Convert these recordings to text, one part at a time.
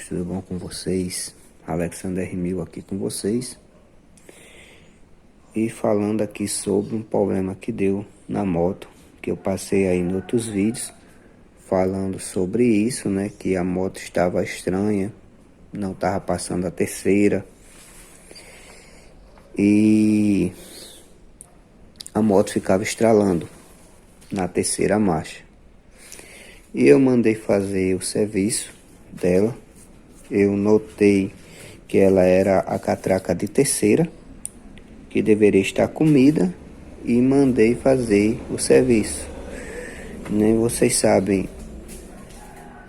amigos, tudo bom com vocês? Alexander R1000 aqui com vocês. E falando aqui sobre um problema que deu na moto, que eu passei aí em outros vídeos, falando sobre isso, né? Que a moto estava estranha, não estava passando a terceira. E a moto ficava estralando na terceira marcha. E eu mandei fazer o serviço dela. Eu notei que ela era a catraca de terceira, que deveria estar comida, e mandei fazer o serviço. Nem vocês sabem,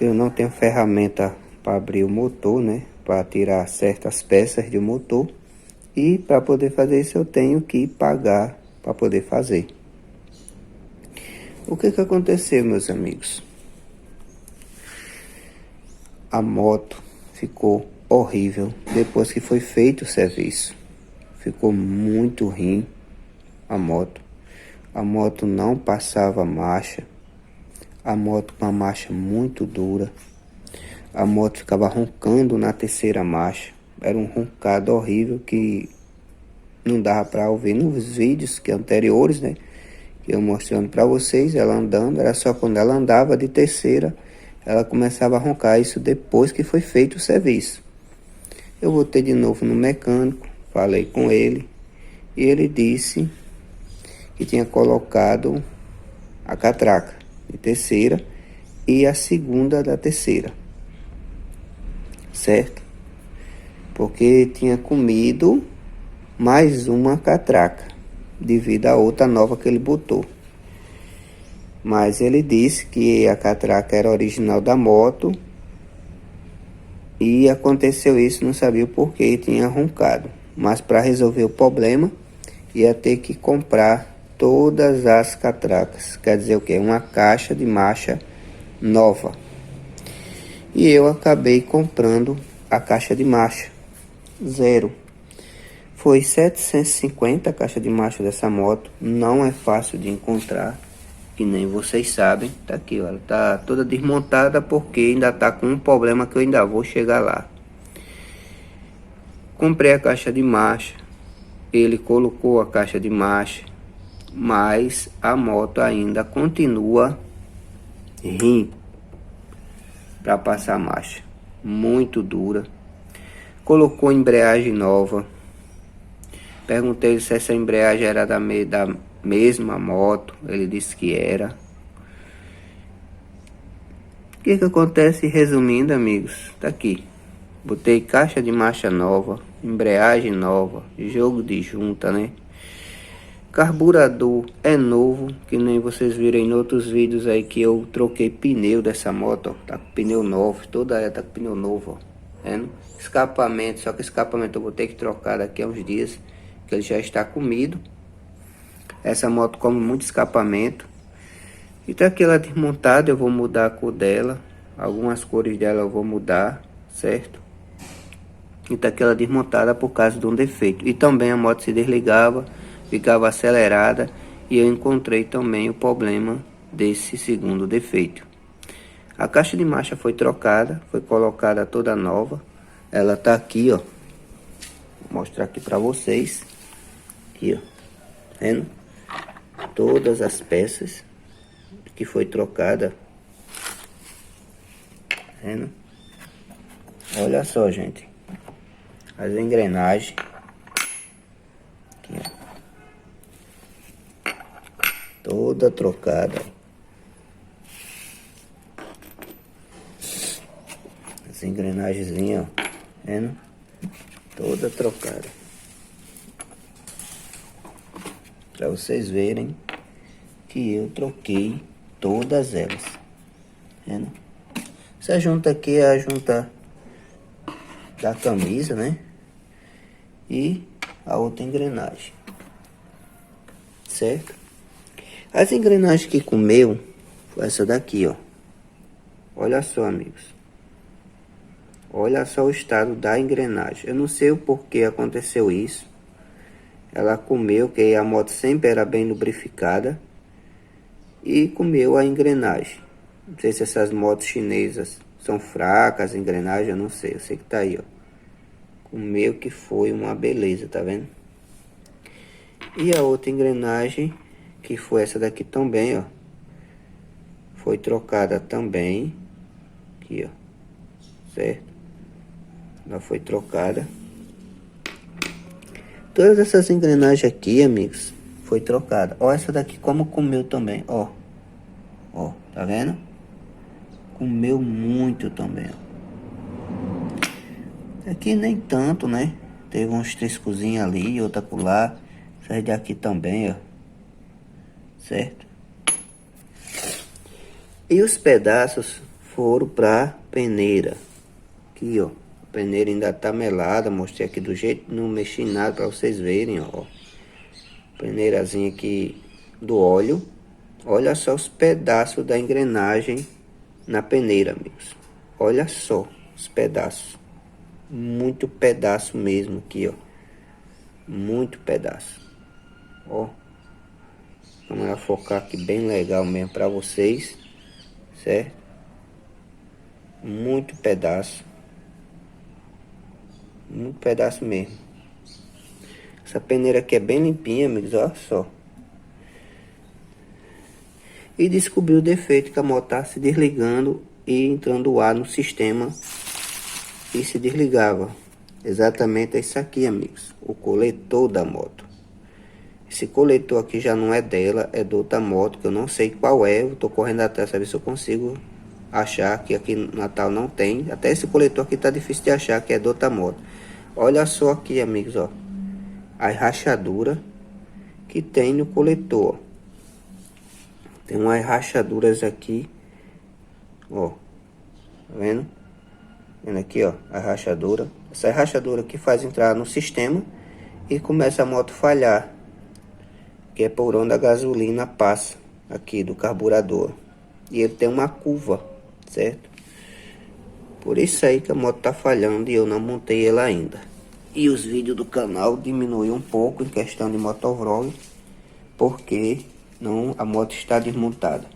eu não tenho ferramenta para abrir o motor, né? Para tirar certas peças do motor. E para poder fazer isso eu tenho que pagar para poder fazer. O que aconteceu, meus amigos? A moto ficou horrível depois que foi feito o serviço. Ficou muito ruim a moto. A moto não passava marcha. A moto com a marcha muito dura. A moto ficava roncando na terceira marcha. Era um roncado horrível que não dava para ouvir nos vídeos anteriores, né? Que eu mostrando para vocês, ela andando. Era só quando ela andava de terceira, ela começava a roncar. Isso depois que foi feito o serviço. Eu voltei de novo no mecânico, falei com ele, e ele disse que tinha colocado a catraca de terceira e a segunda da terceira, certo? Porque tinha comido mais uma catraca devido à outra nova que ele botou. Mas ele disse que a catraca era original da moto e aconteceu isso, não sabia o porquê, e tinha roncado. Mas para resolver o problema ia ter que comprar todas as catracas, quer dizer o que? Uma caixa de marcha nova. E eu acabei comprando a caixa de marcha zero. Foi 750 a caixa de marcha dessa moto. Não é fácil de encontrar, que nem vocês sabem. Tá aqui, ó, ela tá toda desmontada porque ainda tá com um problema que eu ainda vou chegar lá. Comprei a caixa de marcha, ele colocou a caixa de marcha, mas a moto ainda continua ruim para passar marcha, muito dura. Colocou embreagem nova. Perguntei se essa embreagem era da mesma moto. Ele disse que era. O que acontece, resumindo, amigos? Tá aqui. Botei caixa de marcha nova, embreagem nova, jogo de junta, né? Carburador é novo, que nem vocês viram em outros vídeos aí que eu troquei pneu dessa moto, ó. Tá com pneu novo, toda ela tá com pneu novo, ó. Vendo? Escapamento, só que escapamento eu vou ter que trocar daqui a uns dias, que ele já está comido. Essa moto come muito escapamento. E tá aqui ela desmontada, eu vou mudar a cor dela. Algumas cores dela eu vou mudar, certo? E tá aqui ela desmontada por causa de um defeito. E também a moto se desligava, ficava acelerada. E eu encontrei também o problema desse segundo defeito. A caixa de marcha foi trocada, foi colocada toda nova. Ela tá aqui, ó. Vou mostrar aqui pra vocês. Aqui, ó. Vendo? Todas as peças que foi trocada. Vendo? Olha só, gente. As engrenagens. Aqui, ó. Toda trocada. As engrenagenzinhas, ó. Vendo? Toda trocada. Para vocês verem que eu troquei todas elas. Vendo? Essa junta aqui é a junta da camisa, né? E a outra engrenagem, certo? As engrenagens que comeu foi essa daqui, ó. Olha só, amigos. Olha só o estado da engrenagem. Eu não sei o porquê aconteceu isso. Ela comeu, que a moto sempre era bem lubrificada, e comeu a engrenagem. Não sei se essas motos chinesas são fracas as engrenagens, eu não sei. Eu sei que tá aí, ó. O meu que foi uma beleza, tá vendo? E a outra engrenagem, que foi essa daqui também, ó. Foi trocada também. Aqui, ó. Certo? Ela foi trocada. Todas essas engrenagens aqui, amigos, foi trocada. Ó, essa daqui como comeu também, ó. Ó, tá vendo? Comeu muito também, ó. Aqui nem tanto, né? Teve uns triscozinhos ali, outra acolá. Essa daqui também, ó. Certo? E os pedaços foram pra peneira. Aqui, ó. A peneira ainda tá melada. Mostrei aqui do jeito, não mexi em nada pra vocês verem, ó. Peneirazinha aqui do óleo. Olha só os pedaços da engrenagem na peneira, amigos. Olha só os pedaços. Muito pedaço mesmo aqui, ó. Muito pedaço. Ó. Vamos focar aqui bem legal mesmo pra vocês. Certo? Muito pedaço. Muito pedaço mesmo. Essa peneira aqui é bem limpinha, amigos. Olha só. E descobri o defeito que a moto tá se desligando e entrando ar no sistema. E se desligava. Exatamente isso aqui, amigos. O coletor da moto. Esse coletor aqui já não é dela, é de outra moto, que eu não sei qual é. Eu tô correndo atrás pra ver se eu consigo achar, que aqui no Natal não tem. Até esse coletor aqui tá difícil de achar, que é de outra moto. Olha só aqui, amigos, ó. A rachadura que tem no coletor. Tem umas rachaduras aqui, ó. Tá vendo? Vendo aqui, ó, a rachadura. Essa rachadura que faz entrar no sistema e começa a moto falhar. Que é por onde a gasolina passa aqui do carburador. E ele tem uma curva, certo? Por isso aí que a moto tá falhando e eu não montei ela ainda. E os vídeos do canal diminuíram um pouco em questão de motovlog, porque não, a moto está desmontada.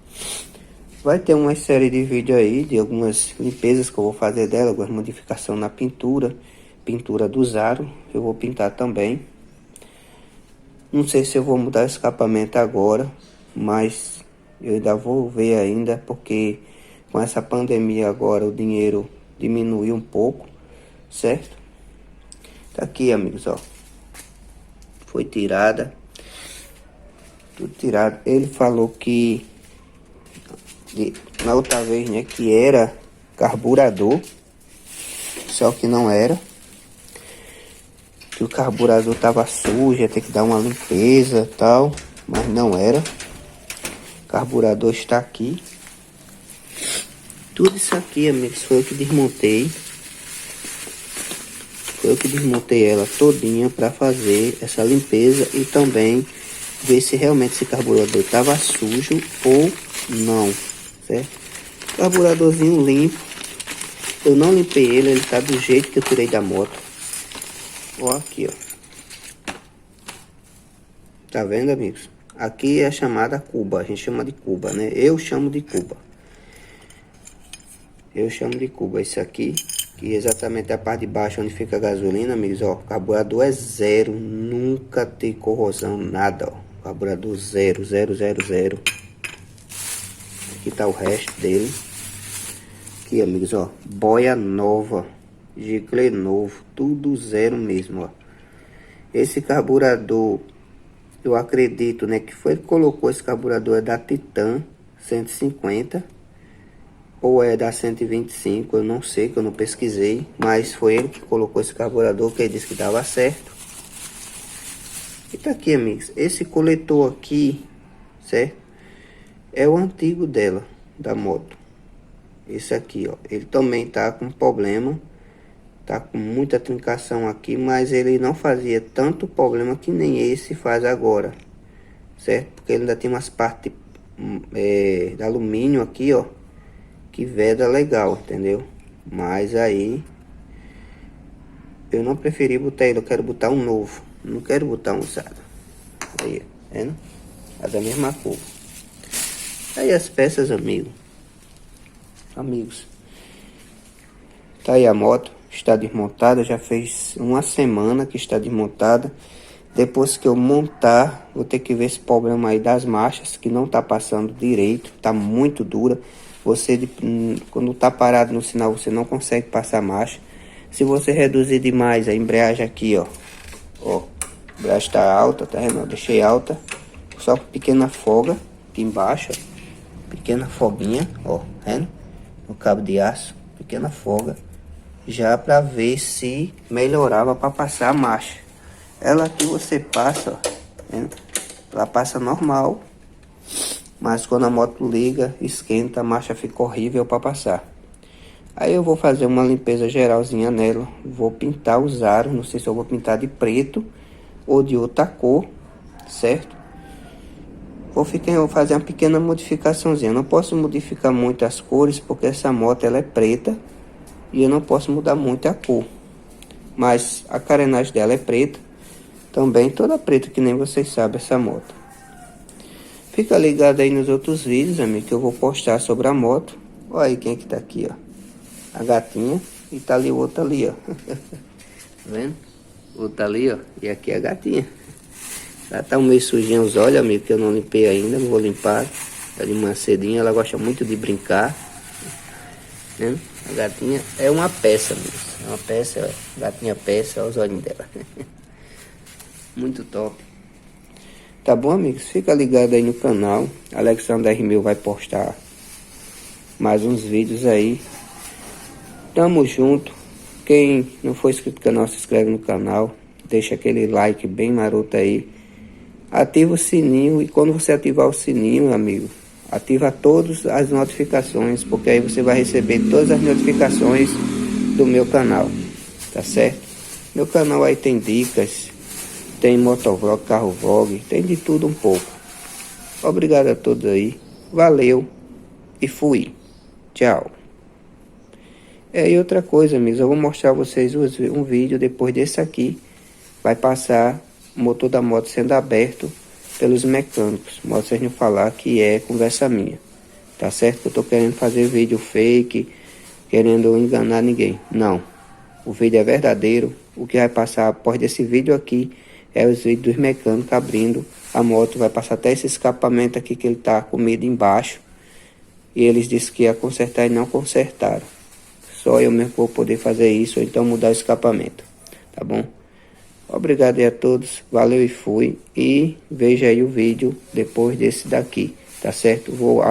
Vai ter uma série de vídeos aí de algumas limpezas que eu vou fazer dela, algumas modificações na pintura. Pintura do Zaro, eu vou pintar também. Não sei se eu vou mudar o escapamento agora, mas eu ainda vou ver ainda, porque com essa pandemia agora o dinheiro diminuiu um pouco, certo? Tá aqui, amigos, ó. Foi tirada. Tudo tirado. Ele falou que na outra vez, né, que era carburador, só que não era. Que o carburador tava sujo, ia ter que dar uma limpeza e tal, mas não era. O carburador está aqui. Tudo isso aqui, amigos, foi eu que desmontei. Foi eu que desmontei ela todinha para fazer essa limpeza e também ver se realmente esse carburador estava sujo ou não, certo? Carburadorzinho limpo. Eu não limpei ele, ele tá do jeito que eu tirei da moto. Ó, aqui, ó. Tá vendo, amigos? Aqui é a chamada cuba, a gente chama de cuba, né? Eu chamo de cuba. Eu chamo de cuba esse aqui, que exatamente a parte de baixo onde fica a gasolina, amigos, ó. O carburador é zero, nunca tem corrosão, nada, ó. Carburador zero, zero, zero, zero. Aqui tá o resto dele. Aqui, amigos, ó. Boia nova, gicle novo, tudo zero mesmo, ó. Esse carburador, eu acredito, né, que foi ele que colocou esse carburador é da Titan 150 ou é da 125, eu não sei, que eu não pesquisei, mas foi ele que colocou esse carburador, que ele disse que dava certo. E tá aqui, amigos, esse coletor aqui, certo? É o antigo dela, da moto. Esse aqui, ó, ele também tá com problema, tá com muita trincação aqui, mas ele não fazia tanto problema que nem esse faz agora, certo? Porque ele ainda tem umas partes de alumínio aqui, ó, que veda legal, entendeu? Mas aí eu não preferi botar ele, eu quero botar um novo. Não quero botar um usado. Aí, vendo? É da mesma cor. Aí as peças, amigos. Tá aí a moto, está desmontada, já fez uma semana que está desmontada. Depois que eu montar, vou ter que ver esse problema aí das marchas, que não tá passando direito, tá muito dura. Você, quando tá parado no sinal, você não consegue passar marcha. Se você reduzir demais a embreagem aqui, ó, a embreagem tá alta, tá vendo? Eu deixei alta, só pequena folga aqui embaixo, ó. Pequena folguinha, ó, vendo? No cabo de aço, pequena folga, já para ver se melhorava para passar a marcha. Ela aqui você passa, ó, vendo? Ela passa normal, mas quando a moto liga, esquenta, a marcha fica horrível para passar. Aí eu vou fazer uma limpeza geralzinha nela, vou pintar os aros, não sei se eu vou pintar de preto ou de outra cor, certo? Vou fazer uma pequena modificaçãozinha. Não posso modificar muito as cores porque essa moto ela é preta e eu não posso mudar muito a cor. Mas a carenagem dela é preta, também toda preta que nem vocês sabem essa moto. Fica ligado aí nos outros vídeos, amigo, que eu vou postar sobre a moto. Olha aí quem é que tá aqui, ó. A gatinha e tá ali o outro ali, ó. Tá vendo? O outro ali, ó. E aqui é a gatinha. Ela tá meio sujinha os olhos, amigo, que eu não limpei ainda, não vou limpar. Tá de manhã cedinho, ela gosta muito de brincar. Né? A gatinha é uma peça, amigo. É uma peça, ó. Gatinha peça, olha os olhinhos dela. Muito top. Tá bom, amigos? Fica ligado aí no canal. Alexandre R1000 vai postar mais uns vídeos aí. Tamo junto. Quem não for inscrito no canal, se inscreve no canal. Deixa aquele like bem maroto aí. Ativa o sininho e quando você ativar o sininho, amigo, ativa todas as notificações, porque aí você vai receber todas as notificações do meu canal, tá certo? Meu canal aí tem dicas, tem motovlog, carro vlog, tem de tudo um pouco. Obrigado a todos aí, valeu e fui, tchau. E outra coisa, amigos, eu vou mostrar a vocês um vídeo depois desse aqui, vai passar o motor da moto sendo aberto pelos mecânicos. Vocês não falar que é conversa minha, tá certo? Eu tô querendo fazer vídeo fake, querendo enganar ninguém. Não, o vídeo é verdadeiro. O que vai passar após desse vídeo aqui é os vídeos dos mecânicos abrindo a moto. Vai passar até esse escapamento aqui que ele tá com medo embaixo. E eles disseram que ia consertar e não consertaram. Só eu mesmo vou poder fazer isso, ou então mudar o escapamento, tá bom? Obrigado aí a todos, valeu e fui. E veja aí o vídeo depois desse daqui, tá certo? Vou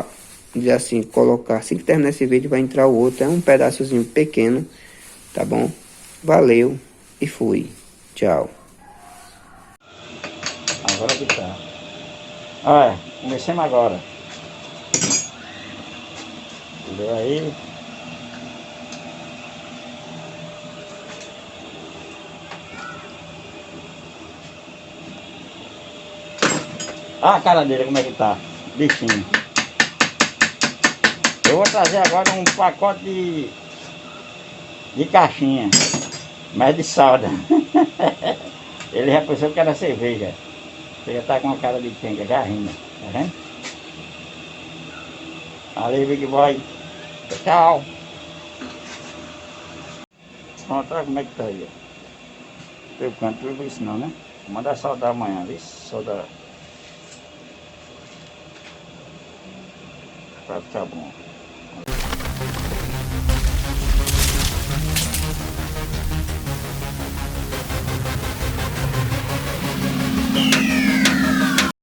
dizer assim, colocar, assim que terminar esse vídeo vai entrar o outro, é um pedaçozinho pequeno, tá bom? Valeu e fui, tchau. Agora que tá. Olha, comecemos agora. Entendeu aí? Olha a cara dele como é que tá. Bichinho. Eu vou trazer agora um pacote de caixinha. Mas de soda. Ele já pensou que era cerveja. Você já tá com a cara de quenga, já rindo. Tá vendo? Valeu, Big Boy. Tchau. Pronto, olha como é que tá aí, ó. Teu canto, tudo isso não, né? Vou mandar soldar amanhã, viu? Soldar. Pra ficar bom.